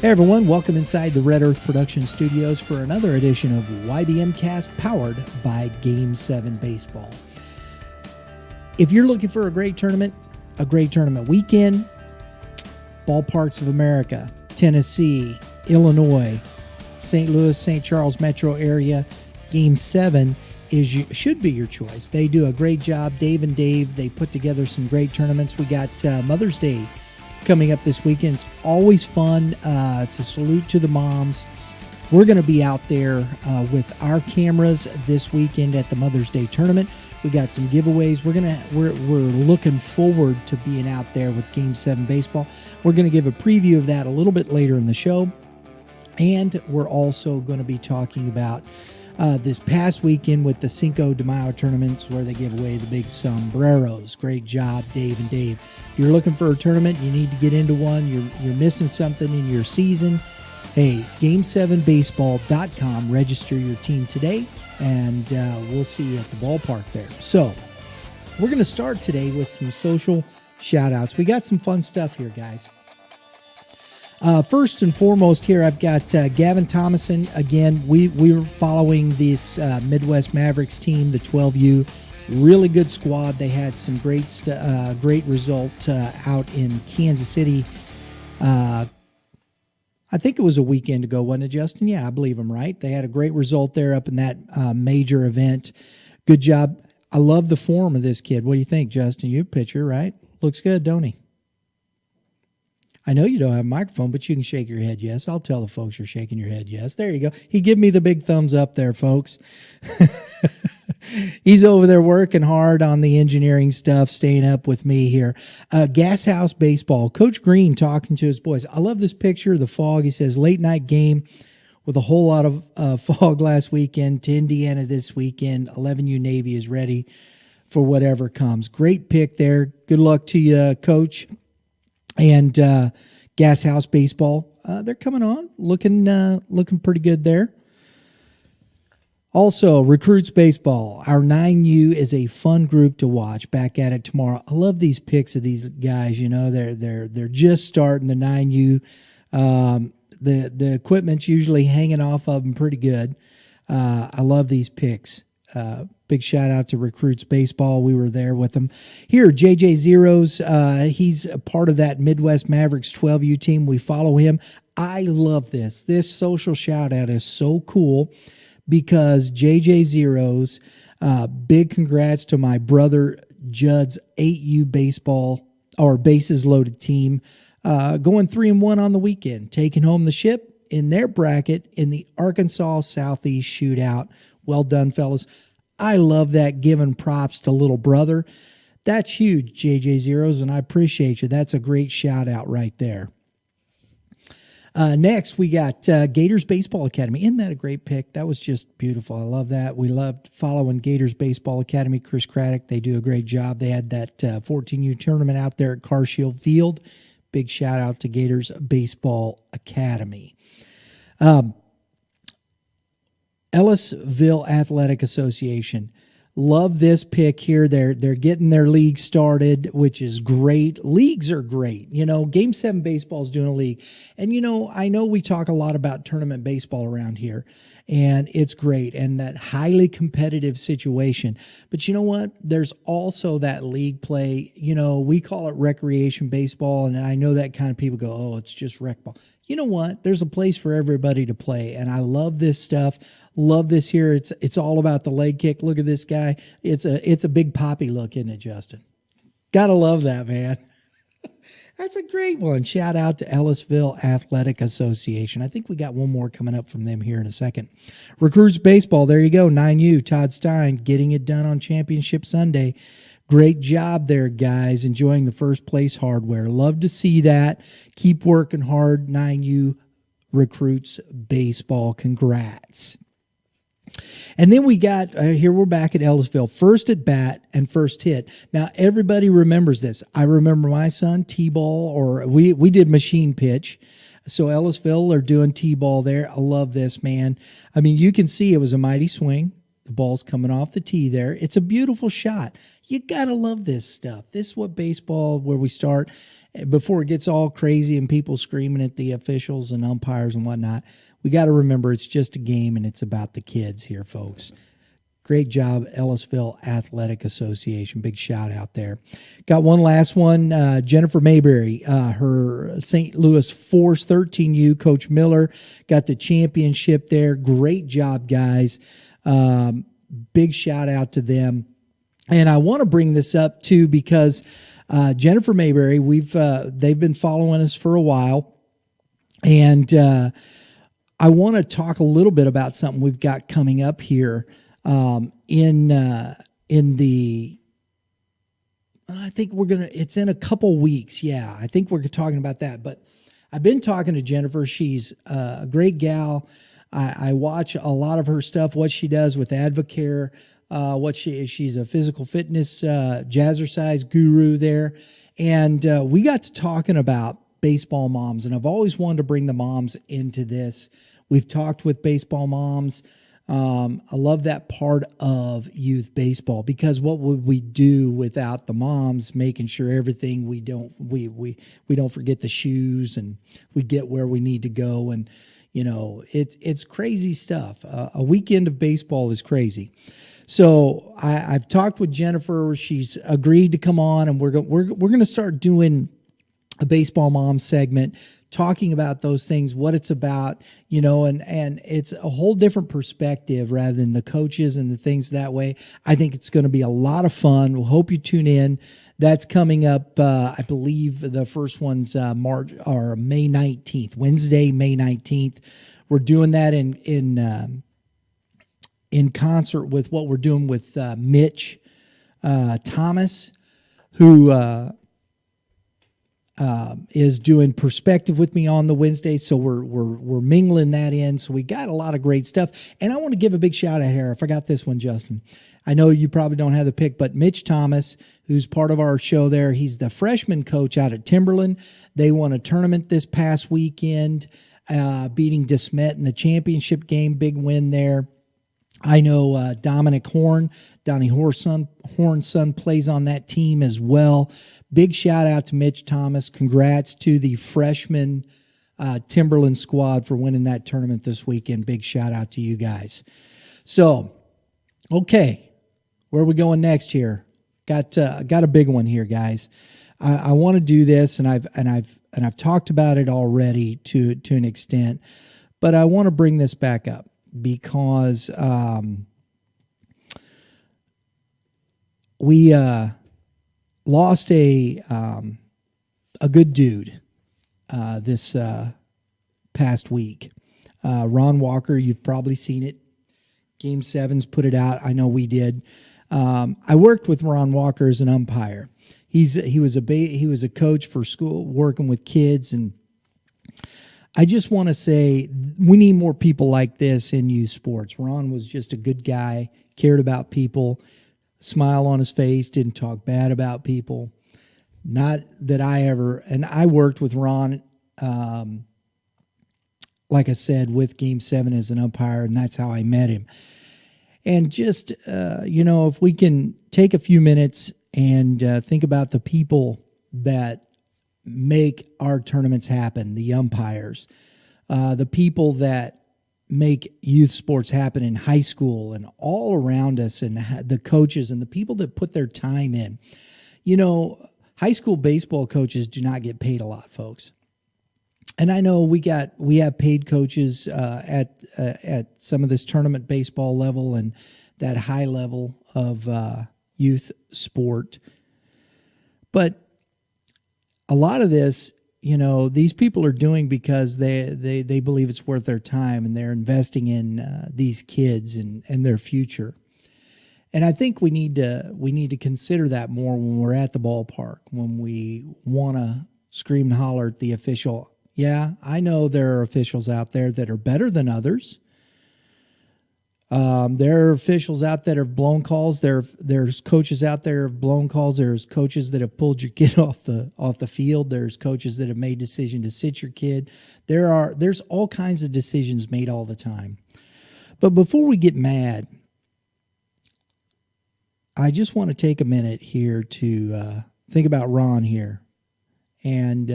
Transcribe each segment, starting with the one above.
Hey everyone, welcome inside the Red Earth Production Studios for another edition of YBMcast powered by Game 7 Baseball. If you're looking for a great tournament weekend, ballparks of America, Tennessee, Illinois, St. Louis, St. Charles metro area, Game 7 should be your choice. They do a great job. Dave and Dave, they put together some great tournaments. We got Mother's Day coming up this weekend. It's always fun to salute to the moms. We're going to be out there with our cameras this weekend at the Mother's Day tournament. We got some giveaways. We're looking forward to being out there with Game 7 Baseball. We're going to give a preview of that a little bit later in the show. And we're also going to be talking about this past weekend with the Cinco De Mayo tournaments where they give away the big sombreros. Great job, Dave and Dave. If you're looking for a tournament, you need to get into one, you're missing something in your season, hey, game7baseball.com. Register your team today, and we'll see you at the ballpark there. So we're going to start today with some social shout-outs. We got some fun stuff here, guys. First and foremost here, I've got Gavin Thomason. Again, we're following this Midwest Mavericks team, the 12U. Really good squad. They had some great result out in Kansas City. I think it was a weekend ago, wasn't it, Justin? Yeah, I believe I'm right. They had a great result there up in that major event. Good job. I love the form of this kid. What do you think, Justin? You're a pitcher, right? Looks good, don't he? I know you don't have a microphone, but you can shake your head yes. I'll tell the folks you're shaking your head yes. There you go. He gave me the big thumbs up there, folks. He's over there working hard on the engineering stuff, staying up with me here. Gas House Baseball. Coach Green talking to his boys. I love this picture of the fog. He says, late night game with a whole lot of fog last weekend to Indiana this weekend. 11U Navy is ready for whatever comes. Great pick there. Good luck to you, Coach. And Gas House Baseball, they're coming on, looking pretty good there. Also, Recruits Baseball, our 9U is a fun group to watch. Back at it tomorrow. I love these pics of these guys. You know, they're just starting the 9U. The equipment's usually hanging off of them pretty good. I love these pics. Big shout out to Recruits Baseball. We were there with them. Here, JJ Zeros, he's a part of that Midwest Mavericks 12U team. We follow him. I love this. This social shout out is so cool because JJ Zeros, big congrats to my brother Judd's 8U baseball or bases loaded team, going 3-1 on the weekend, taking home the ship in their bracket in the Arkansas Southeast Shootout. Well done, fellas. I love that, giving props to little brother. That's huge, JJ Zeros, and I appreciate you. That's a great shout-out right there. Next, we got Gators Baseball Academy. Isn't that a great pick? That was just beautiful. I love that. We loved following Gators Baseball Academy. Chris Craddock, they do a great job. They had that 14U tournament out there at Carshield Field. Big shout-out to Gators Baseball Academy. Ellisville Athletic Association. Love this pick here. They're getting their league started, which is great. Leagues are great. You know, Game 7 Baseball is doing a league. And, you know, I know we talk a lot about tournament baseball around here, and it's great, and that highly competitive situation. But you know what? There's also that league play. You know, we call it recreation baseball, and I know that kind of people go, oh, it's just rec ball. You know what? There's a place for everybody to play, and I love this stuff. Love this here. It's all about the leg kick. Look at this guy. It's a big poppy look, isn't it, Justin? Gotta love that, man. That's a great one. Shout out to Ellisville Athletic Association. I think we got one more coming up from them here in a second. Recruits Baseball, there you go. 9U, Todd Stein, getting it done on Championship Sunday. Great job there, guys. Enjoying the first place hardware. Love to see that. Keep working hard, 9U Recruits Baseball. Congrats. And then we got, here we're back at Ellisville, first at bat and first hit. Now, everybody remembers this. I remember my son, T-ball, or we did machine pitch. So Ellisville are doing T-ball there. I love this, man. I mean, you can see it was a mighty swing. The ball's coming off the tee there. It's a beautiful shot. You got to love this stuff. This is what baseball, where we start, before it gets all crazy and people screaming at the officials and umpires and whatnot. We got to remember it's just a game and it's about the kids here, folks. Great job, Ellisville Athletic Association. Big shout out there. Got one last one. Jennifer Mayberry, her St. Louis Force 13U, Coach Miller, got the championship there. Great job, guys. Big shout out to them. And I want to bring this up too because Jennifer Mayberry, they've been following us for a while, and I want to talk a little bit about something we've got coming up here. I think it's in a couple weeks. Yeah, I think we're talking about that. But I've been talking to Jennifer. She's a great gal. I watch a lot of her stuff, what she does with Advocare, she's a physical fitness, jazzercise guru there. And we got to talking about baseball moms, and I've always wanted to bring the moms into this. We've talked with baseball moms. I love that part of youth baseball, because what would we do without the moms making sure everything we don't forget the shoes and we get where we need to go. And it's crazy stuff. A weekend of baseball is crazy. So I've talked with Jennifer. She's agreed to come on, and we're going to start doing a baseball mom segment, talking about those things, what it's about, and it's a whole different perspective rather than the coaches and the things that way. I think it's going to be a lot of fun. We'll hope you tune in. That's coming up. I believe the first one's May 19th, Wednesday, May 19th. We're doing that in concert with what we're doing with Mitch Thomas, who is doing perspective with me on the Wednesday. So we're mingling that in. So we got a lot of great stuff. And I want to give a big shout out here. I forgot this one, Justin. I know you probably don't have the pick, but Mitch Thomas, who's part of our show there, he's the freshman coach out at Timberland. They won a tournament this past weekend, beating DeSmet in the championship game. Big win there. I know Dominic Horn, Donnie Horn's son, plays on that team as well. Big shout out to Mitch Thomas. Congrats to the freshman Timberland squad for winning that tournament this weekend. Big shout out to you guys. So, okay, where are we going next here? Got a big one here, guys. I want to do this, and I've talked about it already to an extent, but I want to bring this back up because we lost a good dude this past week. Ron Walker, you've probably seen it. Game 7's put it out. I know we did. I worked with Ron Walker as an umpire. He was a coach for school, working with kids, and I just want to say we need more people like this in youth sports. Ron was just a good guy, cared about people, smile on his face, didn't talk bad about people. Not that and I worked with Ron, like I said, with Game 7 as an umpire, and that's how I met him. And just, if we can take a few minutes and think about the people that make our tournaments happen, the umpires, the people that make youth sports happen in high school and all around us, and the coaches and the people that put their time in. High school baseball coaches do not get paid a lot, folks. And I know we have paid coaches at some of this tournament baseball level and that high level of youth sport. But a lot of this, these people are doing because they believe it's worth their time, and they're investing in these kids and their future. And I think we need to consider that more when we're at the ballpark, when we want to scream and holler at the official. Yeah, I know there are officials out there that are better than others. There are officials out there that have blown calls. There's coaches out there who have blown calls. There's coaches that have pulled your kid off the field. There's coaches that have made decision to sit your kid. There's all kinds of decisions made all the time. But before we get mad I just want to take a minute here to think about Ron here. And,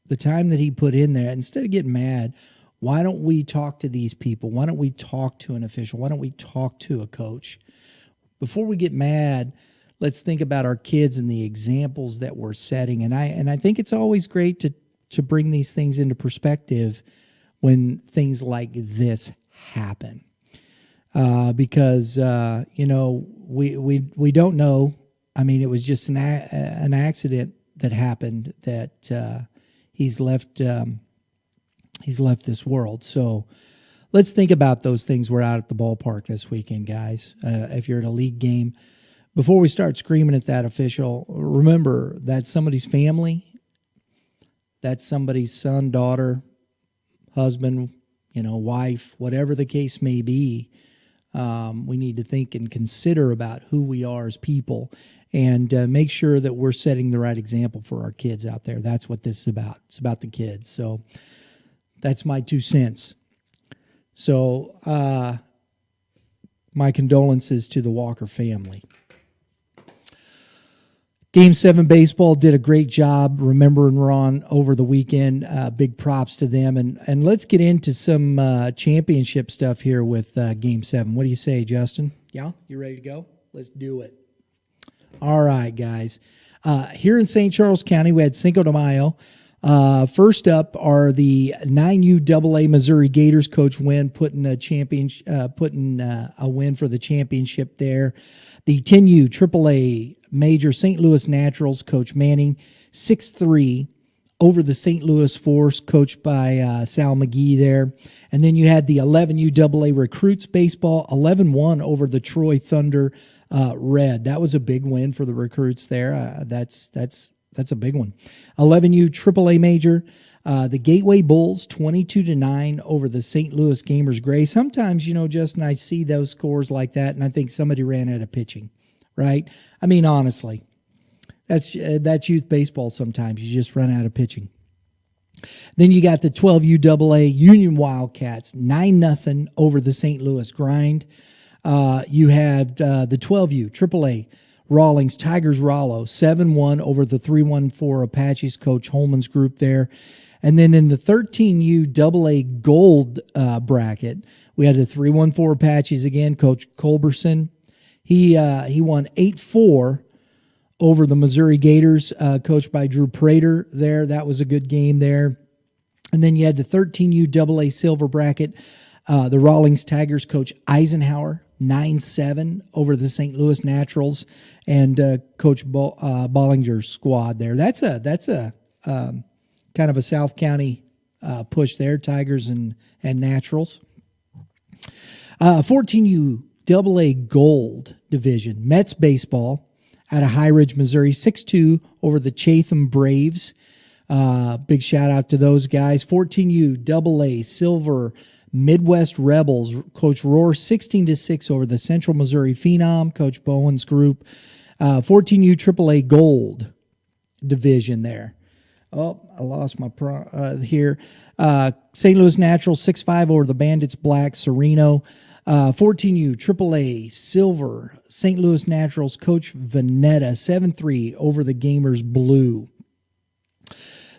the time that he put in there, instead of getting mad, why don't we talk to these people? Why don't we talk to an official? Why don't we talk to a coach? Before we get mad, let's think about our kids and the examples that we're setting. And I think it's always great to bring these things into perspective when things like this happen. Because we don't know. I mean, it was just an accident that happened that he's left this world. So let's think about those things. We're out at the ballpark this weekend, guys. If you're at a league game, before we start screaming at that official, remember that's somebody's family. That's somebody's son, daughter, husband, wife, whatever the case may be. We need to think and consider about who we are as people and make sure that we're setting the right example for our kids out there. That's what this is about. It's about the kids. So that's my 2 cents. So my condolences to the Walker family. Game 7 baseball did a great job remembering Ron over the weekend. Big props to them. And let's get into some championship stuff here with Game 7. What do you say, Justin? Yeah? You ready to go? Let's do it. All right, guys. Here in St. Charles County, we had Cinco de Mayo. First up are the 9U AA Missouri Gators. Coach Wynn putting a win for the championship there. The 10U AAA Major St. Louis Naturals, Coach Manning, 6-3 over the St. Louis Force, coached by Sal McGee there. And then you had the 11U AA Recruits Baseball, 11-1 over the Troy Thunder Red. That was a big win for the Recruits there. That's a big one. 11U AAA Major, the Gateway Bulls, 22-9 over the St. Louis Gamers Gray. Sometimes, Justin, I see those scores like that, and I think somebody ran out of pitching, right? I mean, honestly, that's youth baseball sometimes. You just run out of pitching. Then you got the 12U AA Union Wildcats, 9-0 over the St. Louis Grind. You had the 12U AAA Rawlings Tigers Rollo, 7-1 over the 314 Apaches, Coach Holman's group there. And then in the 13U AA Gold bracket, we had the 314 Apaches again, Coach Culberson. He won 8-4 over the Missouri Gators, coached by Drew Prater there. That was a good game there. And then you had the 13U AA Silver bracket, the Rawlings Tigers, Coach Eisenhower, 9-7 over the St. Louis Naturals, and Coach Bollinger's squad there. That's a kind of a South County push there, Tigers and Naturals. 14U AA Gold Division, Mets Baseball out of High Ridge, Missouri, 6-2 over the Chatham Braves. Big shout out to those guys. 14U AA Silver Midwest Rebels, Coach Rohr, 16-6 over the Central Missouri Phenom, Coach Bowen's group. 14U AAA Gold Division there. Oh, I lost my here. St. Louis Naturals, 6-5 over the Bandits Black, Sereno. 14U AAA Silver, St. Louis Naturals, Coach Vanetta, 7-3 over the Gamers Blue.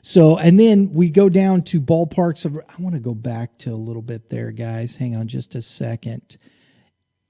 So, and then we go down to ballparks. I want to go back to a little bit there, guys. Hang on just a second.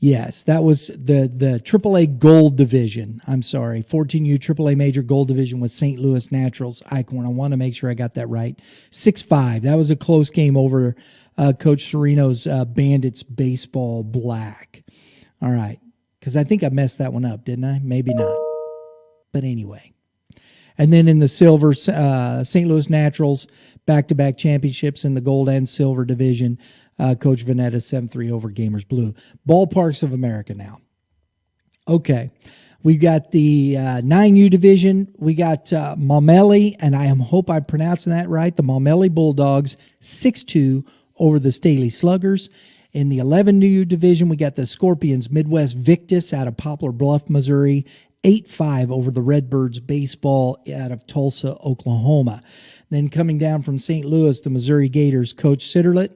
Yes, that was the AAA Gold Division. I'm sorry, 14U AAA Major Gold Division was St. Louis Naturals Eichhorn. I want to make sure I got that right. 6-5. That was a close game over Coach Sereno's Bandits Baseball Black. All right, because I think I messed that one up, didn't I? Maybe not. But anyway. And then in the silver, St. Louis Naturals, back-to-back championships in the gold and silver division. Coach Vanetta, 7-3 over Gamers Blue. Ballparks of America now. Okay. We got the 9U division. We got Maumelle, and I hope I'm pronouncing that right. The Maumelle Bulldogs, 6-2 over the Staley Sluggers. In the 11U division, we got the Scorpions Midwest Victus out of Poplar Bluff, Missouri, 8-5 over the Redbirds Baseball out of Tulsa, Oklahoma. Then coming down from St. Louis, the Missouri Gators, Coach Sitterlet,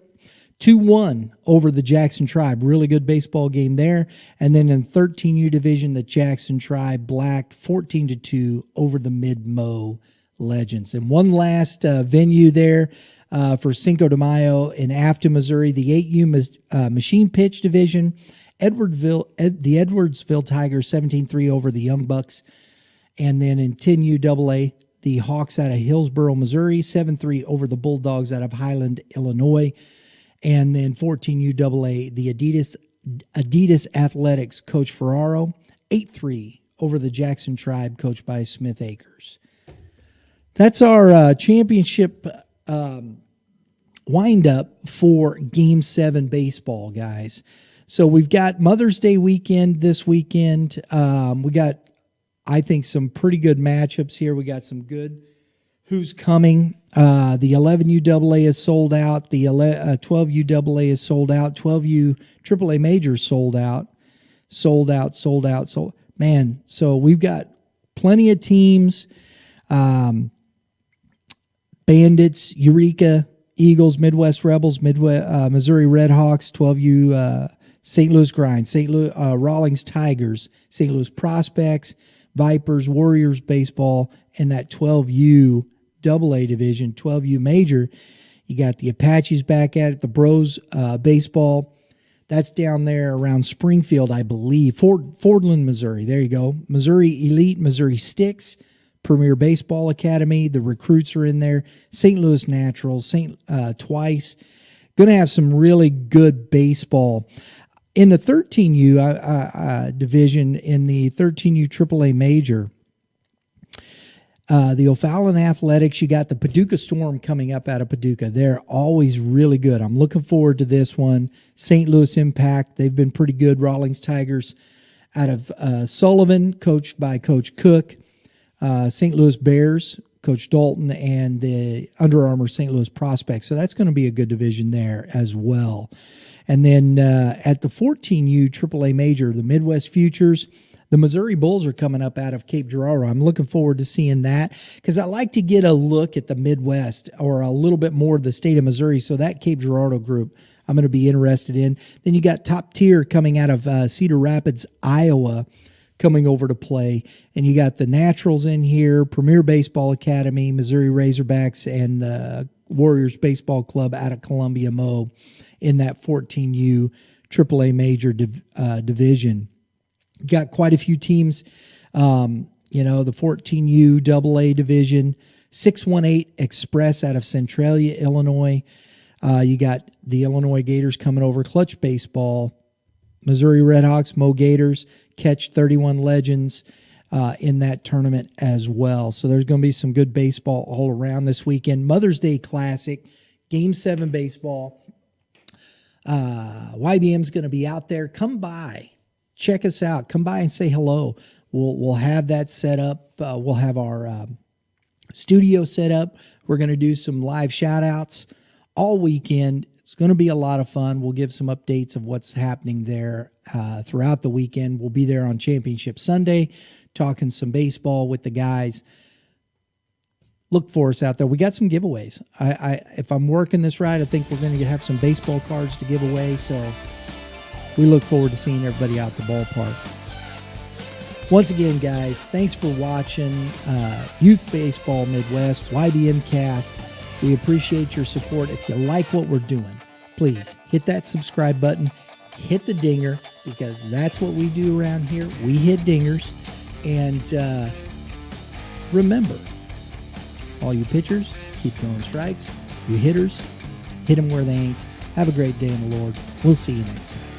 2-1 over the Jackson Tribe. Really good baseball game there. And then in 13U division, the Jackson Tribe Black 14-2 over the Mid-Mo Legends. And one last venue there for Cinco de Mayo in Afton, Missouri, the 8U machine pitch division. The Edwardsville Tigers 17-3 over the Young Bucks. And then in 10U AA, the Hawks out of Hillsboro, Missouri, 7-3 over the Bulldogs out of Highland, Illinois. And then 14U AA, the Adidas Athletics, Coach Ferraro, 8-3 over the Jackson Tribe, coached by Smith Akers. That's our championship wind-up for Game 7 baseball, guys. So we've got Mother's Day weekend this weekend. We got, I think, some pretty good matchups here. We got some good who's coming. The 11U AA is sold out. The 12U AA is sold out. 12U AAA Major sold out. Man, so we've got plenty of teams. Bandits, Eureka, Eagles, Midwest Rebels, Missouri Redhawks, 12U St. Louis Grind, St. Louis Rawlings Tigers, St. Louis Prospects, Vipers, Warriors baseball, and that 12U AA division, 12U Major. You got the Apaches back at it, the Bros baseball. That's down there around Springfield, I believe. Fordland, Missouri. There you go. Missouri Elite, Missouri Sticks, Premier Baseball Academy. The recruits are in there. St. Louis Naturals, Twice. Going to have some really good baseball. In the 13U division, in the 13U AAA Major, the O'Fallon Athletics, you got the Paducah Storm coming up out of Paducah. They're always really good. I'm looking forward to this one. St. Louis Impact, they've been pretty good. Rawlings Tigers out of Sullivan, coached by Coach Cook. St. Louis Bears, Coach Dalton, and the Under Armour St. Louis Prospects. So that's going to be a good division there as well. And then at the 14U AAA Major, the Midwest Futures, the Missouri Bulls are coming up out of Cape Girardeau. I'm looking forward to seeing that because I like to get a look at the Midwest or a little bit more of the state of Missouri. So that Cape Girardeau group I'm going to be interested in. Then you got Top Tier coming out of Cedar Rapids, Iowa, coming over to play. And you got the Naturals in here, Premier Baseball Academy, Missouri Razorbacks, and the Warriors Baseball Club out of Columbia, Mo, in that 14U AAA Major division. Got quite a few teams. The 14U AA division, 618 Express out of Centralia, Illinois. You got the Illinois Gators coming over, Clutch Baseball, Missouri Redhawks, Mo Gators, Catch 31 Legends in that tournament as well. So there's going to be some good baseball all around this weekend. Mother's Day Classic, Game 7 baseball. YBM's going to be out there. Come by. Check us out. Come by and say hello. We'll have that set up. We'll have our studio set up. We're going to do some live shout-outs all weekend. It's going to be a lot of fun. We'll give some updates of what's happening there throughout the weekend. We'll be there on Championship Sunday, talking some baseball with the guys. Look for us out there. We got some giveaways. If I'm working this right, I think we're going to have some baseball cards to give away. So we look forward to seeing everybody out the ballpark. Once again, guys, thanks for watching Youth Baseball Midwest, YBMcast. We appreciate your support. If you like what we're doing, please hit that subscribe button, hit the dinger, because that's what we do around here. We hit dingers. And remember, all you pitchers, keep throwing strikes. You hitters, hit them where they ain't. Have a great day in the Lord. We'll see you next time.